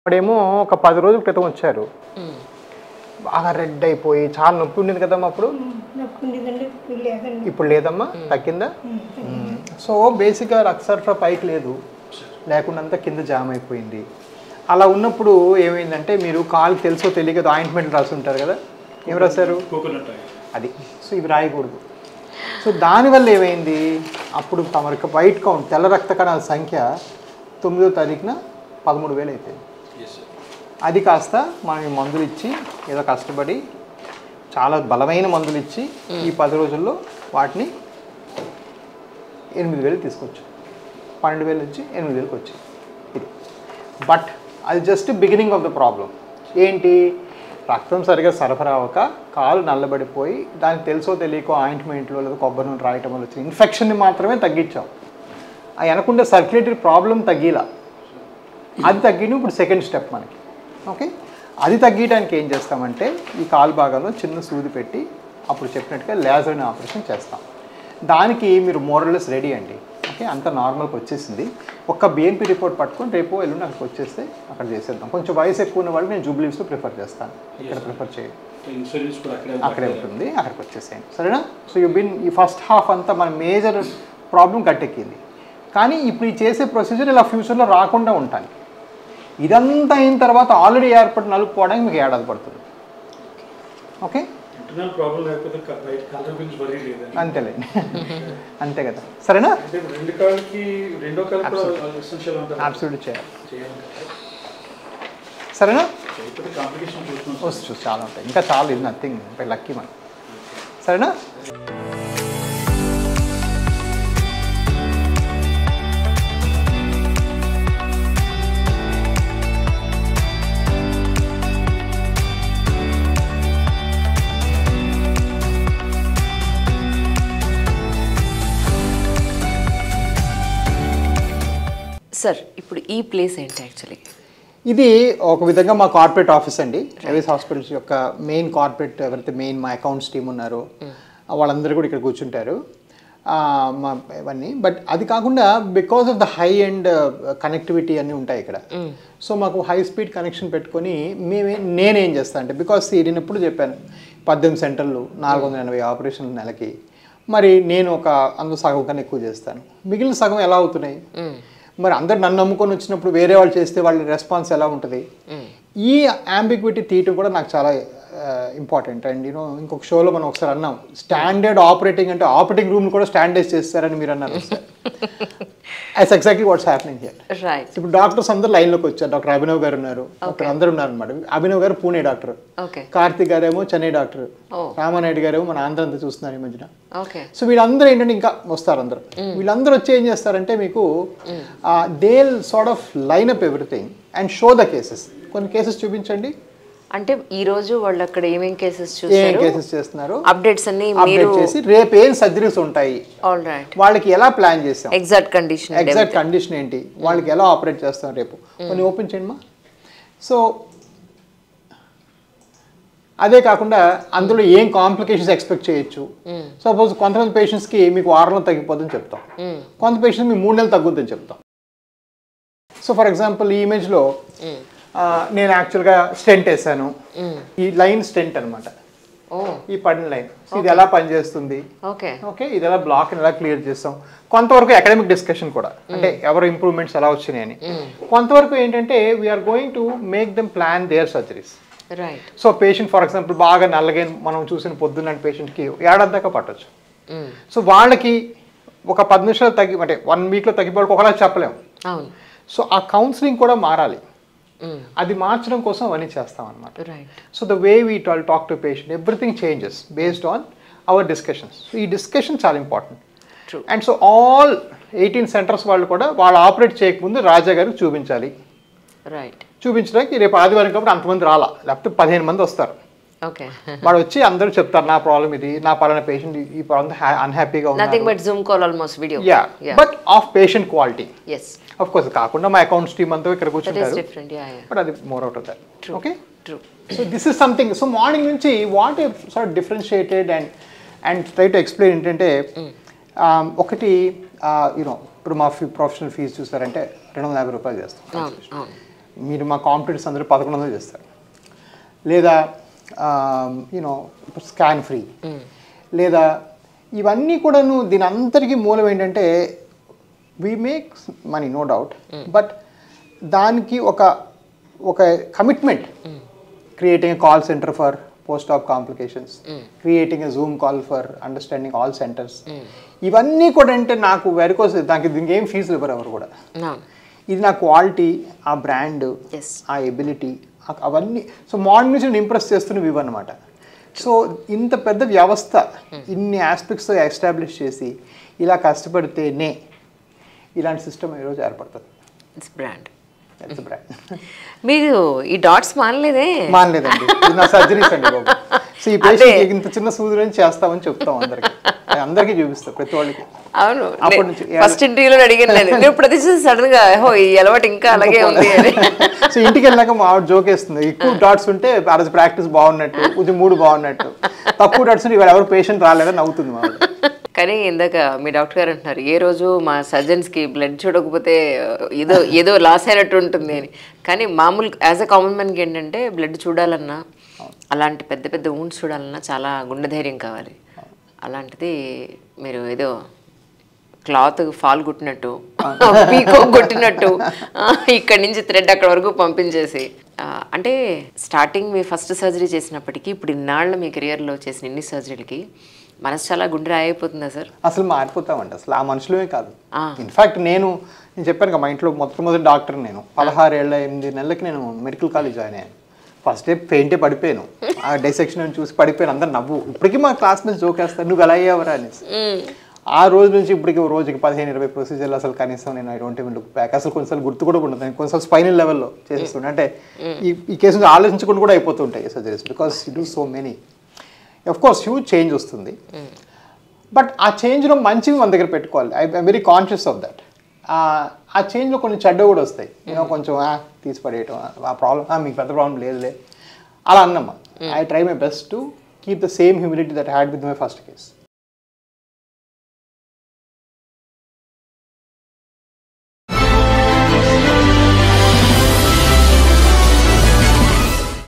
అప్పుడేమో ఒక 10 రోజుల క్రితం వచ్చారు. బాగా రెడ్ అయిపోయి చాలా నొప్పి ఉండేది కదమ్మా అప్పుడు. ఇప్పుడు లేదమ్మా, తగ్గిందా? సో బేసిక్గా రక్తసరఫరా పైకి లేదు, లేకుండా కింద జామ్ అయిపోయింది. అలా ఉన్నప్పుడు ఏమైందంటే మీరు కాలు తెలుసో తెలియక ఆయింట్మెంట్ రాసి ఉంటారు కదా, ఏం రాశారు? అది. సో ఇవి రాయకూడదు. సో దానివల్ల ఏమైంది, అప్పుడు తమరికి వైట్ కౌంట్ తెల్ల రక్త కణాల సంఖ్య 9వ తారీఖున 13,000 అయిపోయింది. అది కాస్త మనం ఈ మందులు ఇచ్చి ఏదో కష్టపడి చాలా బలమైన మందులు ఇచ్చి ఈ 10 రోజుల్లో వాటిని 8,000 తీసుకొచ్చాం. 12,000 నుంచి 8,000కి వచ్చాయి. ఇది బట్ అది just beginning of the problem. ఏంటి, రక్తం సరిగా సరఫరా అవ్వక కాలు నల్లబడిపోయి దానికి తెలుసో తెలియకో ఆయింట్మెంట్లో లేదా కొబ్బరి నూనె రాయటం వల్ల వచ్చిన ఇన్ఫెక్షన్ని మాత్రమే తగ్గించాం. ఆ వెనకుండే సర్క్యులేటరీ ప్రాబ్లం తగ్గిలా, అది తగ్గిన ఇప్పుడు సెకండ్ స్టెప్ మనకి. ఓకే, అది తగ్గడానికి ఏం చేస్తామంటే ఈ కాలు భాగంలో చిన్న సూది పెట్టి అప్పుడు చెప్పినట్టుగా లేజర్ ఆపరేషన్ చేస్తాం. దానికి మీరు మోరల్లెస్ రెడీ అండి. ఓకే, అంత నార్మల్కి వచ్చేసింది. ఒక్క బిఎన్పి రిపోర్ట్ పట్టుకొని రేపు ఎల్లుండి అక్కడికి వచ్చేస్తే అక్కడ చేసేద్దాం. కొంచెం వయసు ఎక్కువ ఉన్న వాళ్ళకి నేను జూబ్లీస్లో ప్రిఫర్ చేస్తాను, ఇక్కడ ప్రిఫర్ చేయండి, అక్కడే ఉంటుంది, అక్కడికి వచ్చేసేయండి, సరేనా? సో ఈ ఫస్ట్ హాఫ్ అంతా మన మేజర్ ప్రాబ్లం గట్టెక్కింది. కానీ ఇప్పుడు ఈ చేసే ప్రొసీజర్ ఇలా ఫ్యూచర్లో రాకుండా ఉంటాను. ఇదంతా అయిన తర్వాత ఆల్రెడీ ఏర్పడి నలుపుకోవడానికి మీకు ఏడాది పడుతుంది. ఓకే, అంతేలే, అంతే కదా, సరేనా? అబ్సల్యూట్లీ చేయాలి, సరేనా? వస్తు చాలా ఉంటాయి, ఇంకా చాలా, ఇది నథింగ్, లక్కీ మనం, సరేనా? సార్ ఇప్పుడు ఈ ప్లేస్ ఏంటి యాక్చువల్లీ? ఇది ఒక విధంగా మా కార్పొరేట్ ఆఫీస్ అండి. ఎవిస్ హాస్పిటల్స్ యొక్క మెయిన్ కార్పొరేట్ ఎవరైతే మెయిన్ మా అకౌంట్స్ టీమ్ ఉన్నారో వాళ్ళందరూ కూడా ఇక్కడ కూర్చుంటారు మా ఇవన్నీ. బట్ అది కాకుండా because of the high and connectivity అన్నీ ఉంటాయి ఇక్కడ. సో మాకు హై స్పీడ్ కనెక్షన్ పెట్టుకొని నేనేం చేస్తాను అంటే, బికాస్ నేను ఎప్పుడు చెప్పాను 18 సెంటర్లు 480 ఆపరేషన్లు నెలకి, మరి నేను అందులో సగం కన్నా ఎక్కువ చేస్తాను. మిగిలిన సగం ఎలా అవుతున్నాయి? మరి అందరు నన్ను నమ్ముకొని వచ్చినప్పుడు వేరే వాళ్ళు చేస్తే వాళ్ళ రెస్పాన్స్ ఎలా ఉంటుంది? ఈ అంబిగ్విటీ తీయటం కూడా నాకు చాలా ఇంపార్టెంట్. అండ్ ఇంకొక షోలో మనం ఒకసారి అన్నాం, స్టాండర్డ్ ఆపరేటింగ్ అంటే ఆపరేటింగ్ రూమ్ కూడా స్టాండర్డైజ్ చేస్తారని మీరు అన్నారు. That's exactly what's happening here. Right. ఇప్పుడు డాక్టర్స్ అందరూ లైన్లోకి వచ్చారు. డాక్టర్ అభినవ్ గారు ఉన్నారు, డాక్టర్ అందరూ ఉన్నారు అనమాట. అభినవ్ గారు పూణే డాక్టర్, కార్తిక్ గారేమో చెన్నై డాక్టర్, రామానాయుడు గారేమో మన ఆంధ్ర అంతా చూస్తున్నారు ఈ మధ్యన. సో వీళ్ళందరూ ఏంటంటే ఇంకా వస్తారు అందరూ. వీళ్ళందరూ వచ్చి ఏం చేస్తారంటే మీకు they sort of line up everything and show the cases. కొన్ని కేసెస్ చూపించండి అంటే ఈ రోజు వాళ్ళు అక్కడ ఏమేం కేసెస్ చేస్తున్నారు, అప్డేట్స్ అన్ని అప్డేట్ చేసి రేపు ఏం సర్జరీస్ ఉంటాయి, వాళ్ళకి ఎలా ప్లాన్ చేస్తాం, ఎగ్జాక్ట్ కండిషన్ ఏంటి, వాళ్ళకి ఎలా ఆపరేట్ చేస్తాం రేపు, కొన్ని ఓపెన్ చేయండి మా. సో అదే కాకుండా అందులో ఏం కాంప్లికేషన్స్ ఎక్స్పెక్ట్ చేయొచ్చు. సపోజ్ కొంతమంది పేషెంట్స్కి మీకు 6 నెలలు తగ్గిపోతుందని చెప్తాం, కొంత పేషెంట్స్ మీకు 3 నెలలు తగ్గుద్దని చెప్తాం. సో ఫర్ ఎగ్జాంపుల్ ఈ ఇమేజ్లో నేను యాక్చువల్గా స్టెంట్ వేసాను. ఈ లైన్ స్టెంట్ అనమాట, ఈ పడిన లైన్. ఇది ఎలా పనిచేస్తుంది, ఓకే, ఇది ఎలా బ్లాక్ ఎలా క్లియర్ చేస్తాం. కొంతవరకు అకాడమిక్ డిస్కషన్ కూడా, అంటే ఎవరు ఇంప్రూవ్మెంట్స్ ఎలా వచ్చినాయని. కొంతవరకు ఏంటంటే we are going to make them plan their surgeries. So patient for example బాగా నల్లగా మనం చూసిన పొద్దున్న పేషెంట్కి ఏడాది దాకా పట్టవచ్చు. సో వాళ్ళకి ఒక 10 నిమిషాలు అంటే 1 వీక్లో తగ్గిపోవడానికి ఒకలా చెప్పలేము. సో ఆ కౌన్సిలింగ్ కూడా మారాలి. అది మార్చడం కోసం అవన్నీ చేస్తాం అనమాట. So the way we talk to patient, everything changes based on hour discussions. ఈ డిస్కషన్ చాలా important. And so all 18 centres వాళ్ళు కూడా వాళ్ళు ఆపరేట్ చేయకముందు రాజా గారికి చూపించాలి. చూపించడానికి రేపు ఆదివారం కాబట్టి అంతమంది రాలా, లేకపోతే 15 మంది వస్తారు. వాడు వచ్చి అందరూ చెప్తారు నా ప్రాబ్లం ఇది, నా పలానా పేషెంట్ ఈ ప్రాబ్లం అన్హ్యాపీగా ఉన్నారు. But of patient quality of course కాకుండా మా అకౌంట్స్ టీమ్ అంతా ఇక్కడ కూర్చుంటారు, బట్ అది more out of that. Okay, so this is something. So morning నుంచి what sort differentiated and try to explain ఏంటంటే, ఒకటి ఇప్పుడు మా ప్రొఫెషనల్ ఫీజు చూసారంటే 250 రూపాయలు చేస్తాం. మీరు మా కాంపిటీటర్స్ అందరూ 1100 చేస్తారు, లేదా యూనో స్కాన్ ఫ్రీ, లేదా ఇవన్నీ కూడాను దీని అంతటికీ మూలం ఏంటంటే we make money no doubt, but దానికి ఒక commitment, creating a call centre for post-op complications, creating a Zoom call for understanding all centers. ఇవన్నీ కూడా అంటే నాకు వెరికోస్ దీనికి ఏం ఫీజులు ఇవ్వరు ఎవరు కూడా. ఇది నా క్వాలిటీ, ఆ బ్రాండ్, ఆ ఎబిలిటీ, అవన్నీ. సో మార్నింగ్ నుంచి నేను ఇంప్రెస్ చేస్తున్నవి ఇవన్నమాట. సో ఇంత పెద్ద వ్యవస్థ ఇన్ని ఆస్పెక్ట్స్ ఎస్టాబ్లిష్ చేసి ఇలా కష్టపడితేనే ఇలాంటి సిస్టమ్ ఈరోజు ఏర్పడుతుంది. It's brand. మీరు ఈ డాట్స్ మానలేదండి, నా సర్జరీస్ అండి బాబు. సో ఈ పేషెంట్ ఇంత చిన్న సూదులని చేస్తామని చెప్తాం అందరికీ చూపిస్తాం ప్రతి వాళ్ళకి. అవును, ఫస్ట్ ఇంటర్వ్యూలో అడిగాను ప్రతిసారి సడన్ గా ఈ అలవాటు ఇంకా అలాగే ఉంది అని. సో ఇంటికి వెళ్ళాక మా ఆవిడ జోక్ వేస్తుంది, ఎక్కువ డాట్స్ ఉంటే ఆ రోజు ప్రాక్టీస్ బాగున్నట్టు, కొంచెం మూడు బాగున్నట్టు, తక్కువ డాట్స్ ఉంటే ఇవాళ ఎవరు పేషెంట్ రాలేదని నవ్వుతుంది మా ఆవిడ. కానీ ఇందాక మీ డాక్టర్ గారు అంటున్నారు ఏ రోజు మా సర్జన్స్కి బ్లడ్ చూడకపోతే ఏదో లాస్ అయినట్టు ఉంటుంది అని. కానీ మామూలు యాజ్ అ కామన్ మ్యాన్కి ఏంటంటే బ్లడ్ చూడాలన్నా, అలాంటి పెద్ద పెద్ద ఊండ్స్ చూడాలన్నా చాలా గుండె ధైర్యం కావాలి. అలాంటిది మీరు ఏదో క్లాత్ ఫాల్ కుట్టినట్టు, పీకో కొట్టినట్టు ఇక్కడి నుంచి థ్రెడ్ అక్కడ వరకు పంపించేసి, అంటే స్టార్టింగ్ మీ ఫస్ట్ సర్జరీ చేసినప్పటికీ ఇప్పుడు ఇన్నాళ్ళ మీ కెరియర్లో చేసిన ఇన్ని సర్జరీలకి మనసు చాలా గుండె రాయిపోతుందా సార్? అసలు మారిపోతామండి, అసలు ఆ మనుషులమే కాదు. ఇన్ఫాక్ట్ నేను చెప్పాను కదా, మా ఇంట్లో మొట్టమొదటి డాక్టర్ నేను. 16 ఏళ్ళ 8 నెలలకి నేను మెడికల్ కాలేజ్ జాయిన్ అయ్యాను. ఫస్ట్ డే పెయింటే పడిపోయాను, ఆ డైసెక్షన్ చూసి పడిపోయాను. అందరు నవ్వు. ఇప్పటికీ మా క్లాస్మేట్స్ జోకేస్తారు, నువ్వు ఎలా అయ్యావరా అనేసి. ఆ రోజు నుంచి ఇప్పటికి రోజుకి 15-20 ప్రొసీజర్లు అసలు కనీసం నేను I don't even look back. అసలు కొన్నిసార్లు గుర్తు కూడా ఉండదు. నేను కొన్నిసార్లు స్పైనల్ లెవెల్లో చేసేస్తుండే, అంటే ఈ కేసు ఆలోచించకుండా కూడా అయిపోతుంటాయి surgeries, because you do so many. Of course huge change వస్తుంది, బట్ ఆ చేంజ్లో మంచివి మన దగ్గర పెట్టుకోవాలి. I'm very conscious of that. ఆ చేంజ్లో కొన్ని చెడ్డ కూడా వస్తాయి, నేను కొంచెం తీసి పడేయటం, ఆ ప్రాబ్లం మీకు పెద్ద ప్రాబ్లం లేదులే అలా అన్నమ్మా. I try my best to keep the same humility that had with my first case.